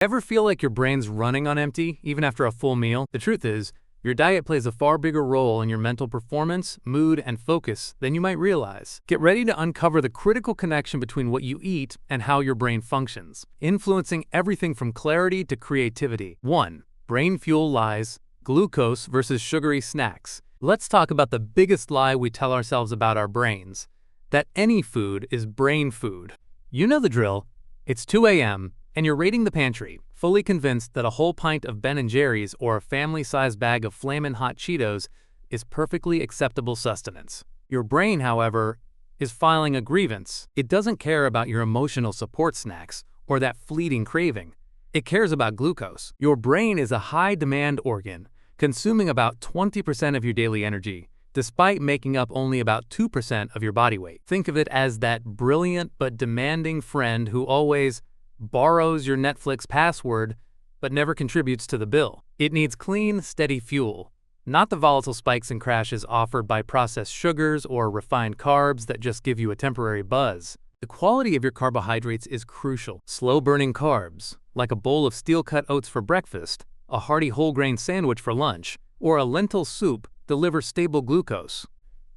Ever feel like your brain's running on empty, even after a full meal? The truth is, your diet plays a far bigger role in your mental performance, mood, and focus than you might realize. Get ready to uncover the critical connection between what you eat and how your brain functions, influencing everything from clarity to creativity. 1. Brain fuel lies, glucose versus sugary snacks. Let's talk about the biggest lie we tell ourselves about our brains, that any food is brain food. You know the drill. It's 2 a.m., and you're raiding the pantry, fully convinced that a whole pint of Ben & Jerry's or a family-sized bag of Flamin' Hot Cheetos is perfectly acceptable sustenance. Your brain, however, is filing a grievance. It doesn't care about your emotional support snacks or that fleeting craving. It cares about glucose. Your brain is a high-demand organ, consuming about 20% of your daily energy, despite making up only about 2% of your body weight. Think of it as that brilliant but demanding friend who always borrows your Netflix password but never contributes to the bill. It needs clean, steady fuel, not the volatile spikes and crashes offered by processed sugars or refined carbs that just give you a temporary buzz. The quality of your carbohydrates is crucial. Slow-burning carbs, like a bowl of steel-cut oats for breakfast, a hearty whole-grain sandwich for lunch, or a lentil soup, deliver stable glucose.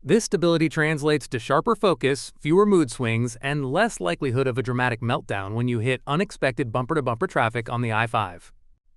This stability translates to sharper focus, fewer mood swings, and less likelihood of a dramatic meltdown when you hit unexpected bumper-to-bumper traffic on the I-5.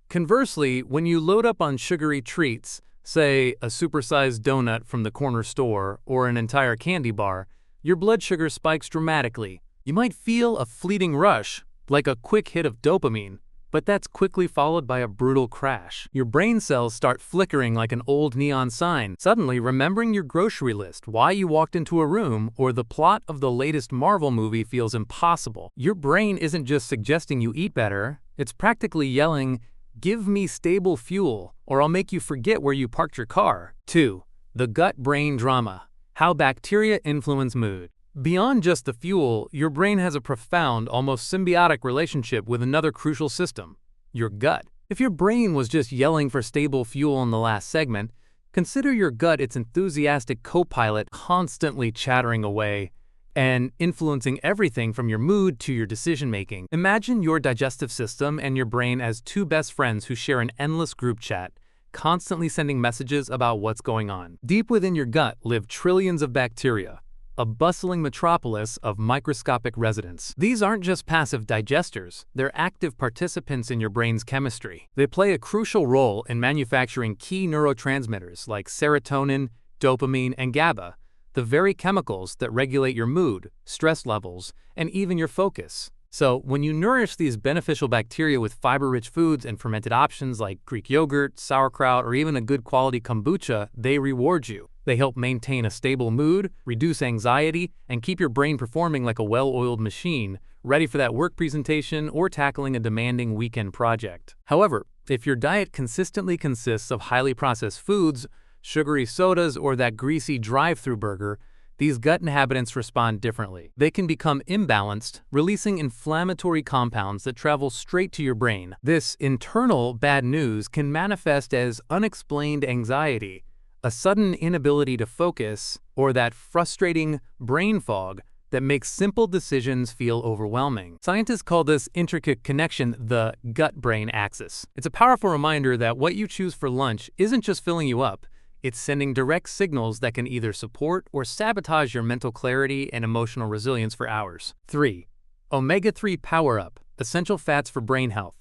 Conversely, when you load up on sugary treats, say a supersized donut from the corner store or an entire candy bar, your blood sugar spikes dramatically. You might feel a fleeting rush, like a quick hit of dopamine, but that's quickly followed by a brutal crash. Your brain cells start flickering like an old neon sign, suddenly remembering your grocery list, why you walked into a room, or the plot of the latest Marvel movie feels impossible. Your brain isn't just suggesting you eat better, it's practically yelling, "Give me stable fuel, or I'll make you forget where you parked your car." 2. The gut-brain drama. How bacteria influence mood. Beyond just the fuel, your brain has a profound, almost symbiotic relationship with another crucial system, your gut. If your brain was just yelling for stable fuel in the last segment, consider your gut its enthusiastic co-pilot constantly chattering away and influencing everything from your mood to your decision-making. Imagine your digestive system and your brain as two best friends who share an endless group chat, constantly sending messages about what's going on. Deep within your gut live trillions of bacteria, a bustling metropolis of microscopic residents. These aren't just passive digesters, they're active participants in your brain's chemistry. They play a crucial role in manufacturing key neurotransmitters like serotonin, dopamine, and GABA, the very chemicals that regulate your mood, stress levels, and even your focus. So, when you nourish these beneficial bacteria with fiber-rich foods and fermented options like Greek yogurt, sauerkraut, or even a good quality kombucha, they reward you. They help maintain a stable mood, reduce anxiety, and keep your brain performing like a well-oiled machine, ready for that work presentation or tackling a demanding weekend project. However, if your diet consistently consists of highly processed foods, sugary sodas, or that greasy drive-thru burger, these gut inhabitants respond differently. They can become imbalanced, releasing inflammatory compounds that travel straight to your brain. This internal bad news can manifest as unexplained anxiety, a sudden inability to focus, or that frustrating brain fog that makes simple decisions feel overwhelming. Scientists call this intricate connection the gut-brain axis. It's a powerful reminder that what you choose for lunch isn't just filling you up, it's sending direct signals that can either support or sabotage your mental clarity and emotional resilience for hours. 3. Omega-3 Power-Up, essential fats for brain health.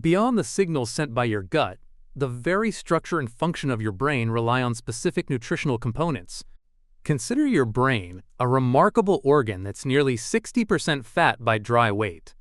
Beyond the signals sent by your gut, the very structure and function of your brain rely on specific nutritional components. Consider your brain a remarkable organ that's nearly 60% fat by dry weight.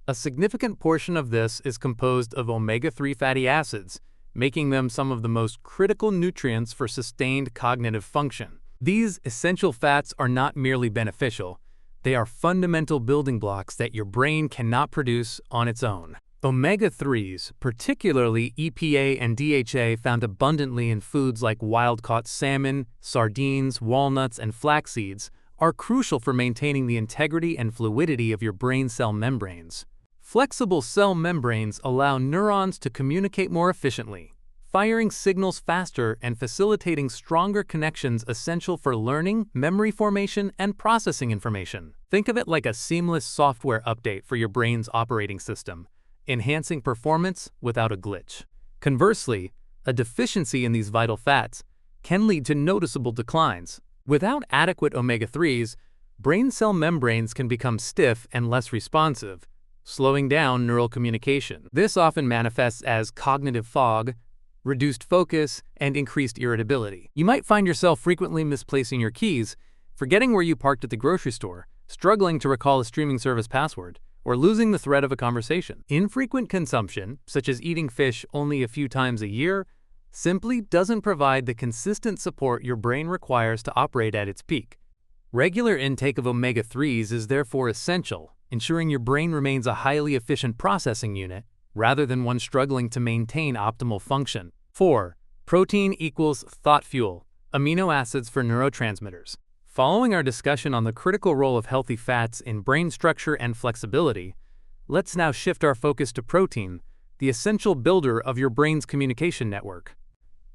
A significant portion of this is composed of omega-3 fatty acids, making them some of the most critical nutrients for sustained cognitive function. These essential fats are not merely beneficial, they are fundamental building blocks that your brain cannot produce on its own. Omega-3s, particularly EPA and DHA found abundantly in foods like wild-caught salmon, sardines, walnuts, and flax seeds, are crucial for maintaining the integrity and fluidity of your brain cell membranes. Flexible cell membranes allow neurons to communicate more efficiently, firing signals faster and facilitating stronger connections essential for learning, memory formation, and processing information. Think of it like a seamless software update for your brain's operating system, enhancing performance without a glitch. Conversely, a deficiency in these vital fats can lead to noticeable declines. Without adequate omega-3s, brain cell membranes can become stiff and less responsive, slowing down neural communication. This often manifests as cognitive fog, reduced focus, and increased irritability. You might find yourself frequently misplacing your keys, forgetting where you parked at the grocery store, struggling to recall a streaming service password, or losing the thread of a conversation. Infrequent consumption, such as eating fish only a few times a year, simply doesn't provide the consistent support your brain requires to operate at its peak. Regular intake of omega-3s is therefore essential, ensuring your brain remains a highly efficient processing unit rather than one struggling to maintain optimal function. 4. Protein equals thought fuel. Amino acids for neurotransmitters. Following our discussion on the critical role of healthy fats in brain structure and flexibility, let's now shift our focus to protein, the essential builder of your brain's communication network.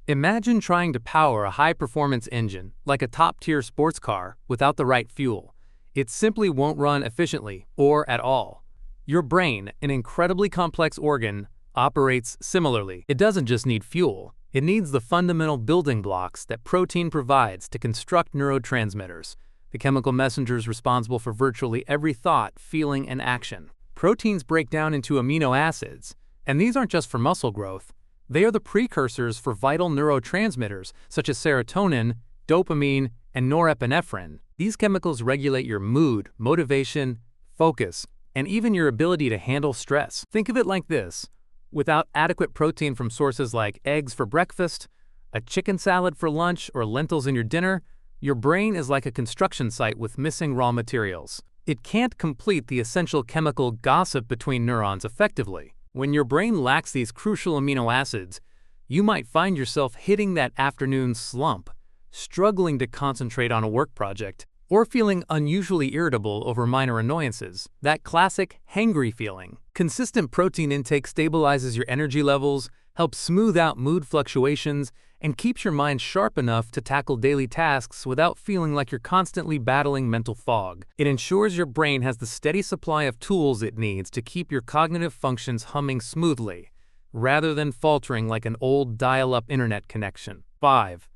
Imagine trying to power a high-performance engine, like a top-tier sports car, without the right fuel. It simply won't run efficiently or at all. Your brain, an incredibly complex organ, operates similarly. It doesn't just need fuel. It needs the fundamental building blocks that protein provides to construct neurotransmitters, the chemical messengers responsible for virtually every thought, feeling, and action. Proteins break down into amino acids, and these aren't just for muscle growth. They are the precursors for vital neurotransmitters such as serotonin, dopamine, and norepinephrine. These chemicals regulate your mood, motivation, focus, and even your ability to handle stress. Think of it like this. Without adequate protein from sources like eggs for breakfast, a chicken salad for lunch, or lentils in your dinner, your brain is like a construction site with missing raw materials. It can't complete the essential chemical gossip between neurons effectively. When your brain lacks these crucial amino acids, you might find yourself hitting that afternoon slump, struggling to concentrate on a work project, or feeling unusually irritable over minor annoyances, that classic hangry feeling. Consistent protein intake stabilizes your energy levels, helps smooth out mood fluctuations, and keeps your mind sharp enough to tackle daily tasks without feeling like you're constantly battling mental fog. It ensures your brain has the steady supply of tools it needs to keep your cognitive functions humming smoothly, rather than faltering like an old dial-up internet connection. 5.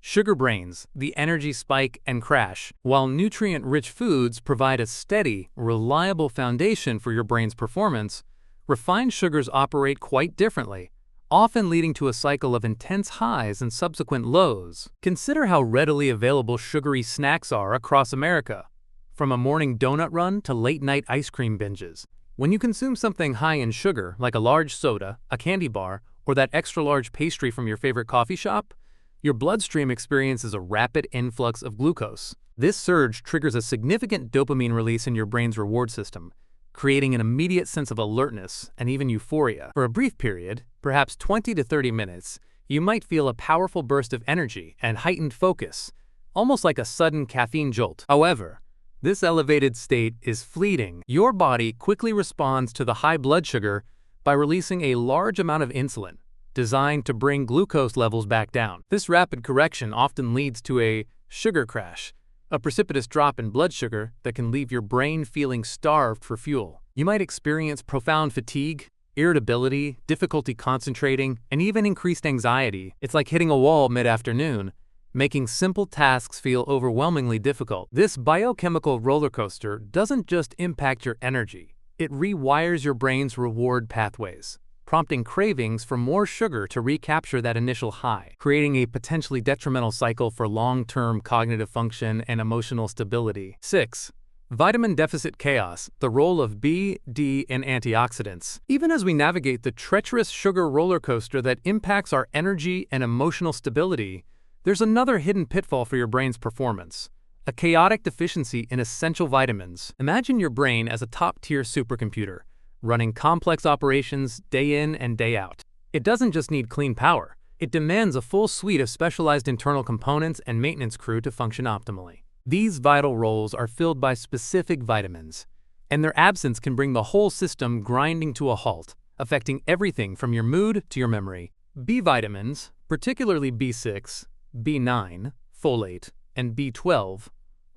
Sugar brains, the energy spike and crash. While nutrient-rich foods provide a steady, reliable foundation for your brain's performance, refined sugars operate quite differently, often leading to a cycle of intense highs and subsequent lows. Consider how readily available sugary snacks are across America, from a morning donut run to late-night ice cream binges. When you consume something high in sugar, like a large soda, a candy bar, or that extra-large pastry from your favorite coffee shop, your bloodstream experiences a rapid influx of glucose. This surge triggers a significant dopamine release in your brain's reward system, creating an immediate sense of alertness and even euphoria. For a brief period, perhaps 20 to 30 minutes, you might feel a powerful burst of energy and heightened focus, almost like a sudden caffeine jolt. However, this elevated state is fleeting. Your body quickly responds to the high blood sugar by releasing a large amount of insulin, designed to bring glucose levels back down. This rapid correction often leads to a sugar crash, a precipitous drop in blood sugar that can leave your brain feeling starved for fuel. You might experience profound fatigue, irritability, difficulty concentrating, and even increased anxiety. It's like hitting a wall mid-afternoon, making simple tasks feel overwhelmingly difficult. This biochemical roller coaster doesn't just impact your energy, it rewires your brain's reward pathways, prompting cravings for more sugar to recapture that initial high, creating a potentially detrimental cycle for long-term cognitive function and emotional stability. 6. Vitamin deficit chaos, the role of B, D, and antioxidants. Even as we navigate the treacherous sugar roller coaster that impacts our energy and emotional stability, there's another hidden pitfall for your brain's performance: a chaotic deficiency in essential vitamins. Imagine your brain as a top-tier supercomputer, running complex operations day in and day out. It doesn't just need clean power, it demands a full suite of specialized internal components and maintenance crew to function optimally. These vital roles are filled by specific vitamins, and their absence can bring the whole system grinding to a halt, affecting everything from your mood to your memory. B vitamins, particularly B6, B9, folate, and B12,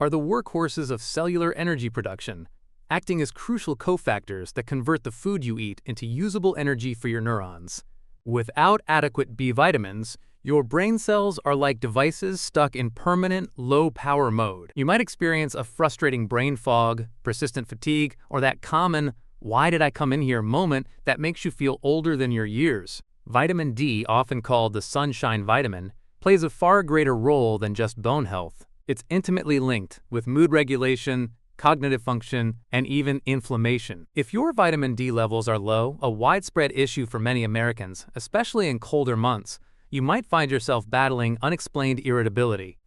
are the workhorses of cellular energy production, acting as crucial cofactors that convert the food you eat into usable energy for your neurons. Without adequate B vitamins, your brain cells are like devices stuck in permanent, low-power mode. You might experience a frustrating brain fog, persistent fatigue, or that common, "why did I come in here" moment that makes you feel older than your years. Vitamin D, often called the sunshine vitamin, plays a far greater role than just bone health. It's intimately linked with mood regulation, cognitive function, and even inflammation. If your vitamin D levels are low, a widespread issue for many Americans, especially in colder months, you might find yourself battling unexplained irritability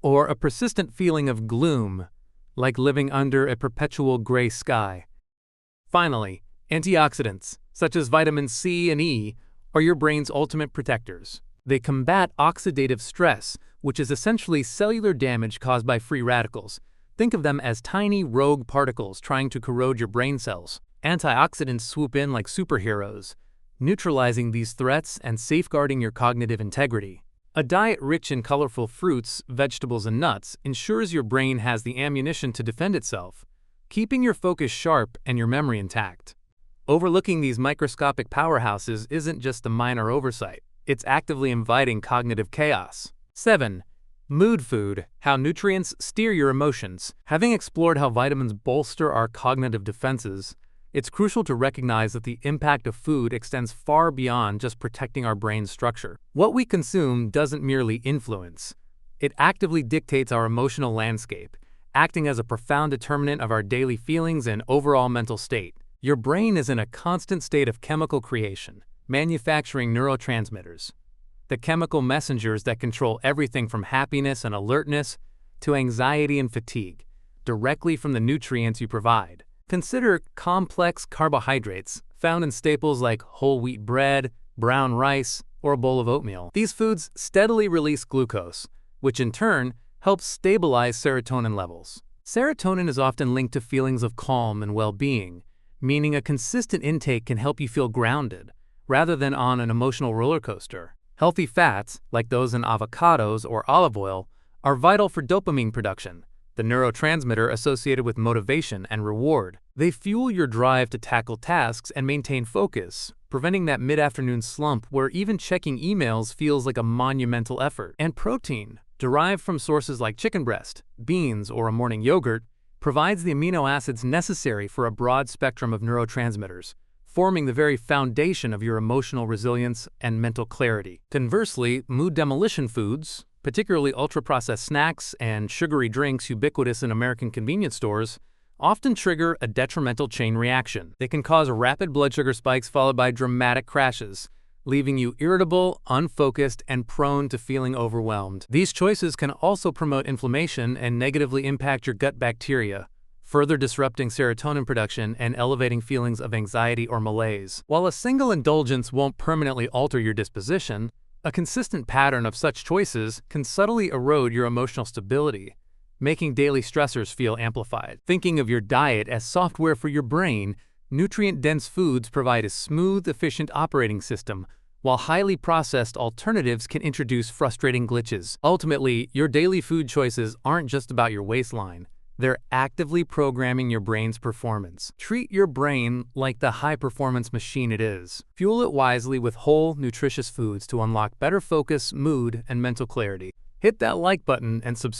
or a persistent feeling of gloom, like living under a perpetual gray sky. Finally, antioxidants, such as vitamin C and E, are your brain's ultimate protectors. They combat oxidative stress, which is essentially cellular damage caused by free radicals. Think of them as tiny rogue particles trying to corrode your brain cells. Antioxidants swoop in like superheroes, neutralizing these threats and safeguarding your cognitive integrity. A diet rich in colorful fruits, vegetables, and nuts ensures your brain has the ammunition to defend itself, keeping your focus sharp and your memory intact. Overlooking these microscopic powerhouses isn't just a minor oversight, it's actively inviting cognitive chaos. 7. Mood food, how nutrients steer your emotions. Having explored how vitamins bolster our cognitive defenses, it's crucial to recognize that the impact of food extends far beyond just protecting our brain's structure. What we consume doesn't merely influence, it actively dictates our emotional landscape, acting as a profound determinant of our daily feelings and overall mental state. Your brain is in a constant state of chemical creation, manufacturing neurotransmitters, the chemical messengers that control everything from happiness and alertness to anxiety and fatigue, directly from the nutrients you provide. Consider complex carbohydrates found in staples like whole wheat bread, brown rice, or a bowl of oatmeal. These foods steadily release glucose, which in turn helps stabilize serotonin levels. Serotonin is often linked to feelings of calm and well-being, meaning a consistent intake can help you feel grounded, rather than on an emotional roller coaster. Healthy fats, like those in avocados or olive oil, are vital for dopamine production, the neurotransmitter associated with motivation and reward. They fuel your drive to tackle tasks and maintain focus, preventing that mid-afternoon slump where even checking emails feels like a monumental effort. And protein, derived from sources like chicken breast, beans, or a morning yogurt, provides the amino acids necessary for a broad spectrum of neurotransmitters, forming the very foundation of your emotional resilience and mental clarity. Conversely, mood demolition foods, particularly ultra-processed snacks and sugary drinks ubiquitous in American convenience stores, often trigger a detrimental chain reaction. They can cause rapid blood sugar spikes followed by dramatic crashes, leaving you irritable, unfocused, and prone to feeling overwhelmed. These choices can also promote inflammation and negatively impact your gut bacteria, further disrupting serotonin production and elevating feelings of anxiety or malaise. While a single indulgence won't permanently alter your disposition, a consistent pattern of such choices can subtly erode your emotional stability, making daily stressors feel amplified. Thinking of your diet as software for your brain, nutrient-dense foods provide a smooth, efficient operating system, while highly processed alternatives can introduce frustrating glitches. Ultimately, your daily food choices aren't just about your waistline. They're actively programming your brain's performance. Treat your brain like the high-performance machine it is. Fuel it wisely with whole, nutritious foods to unlock better focus, mood, and mental clarity. Hit that like button and subscribe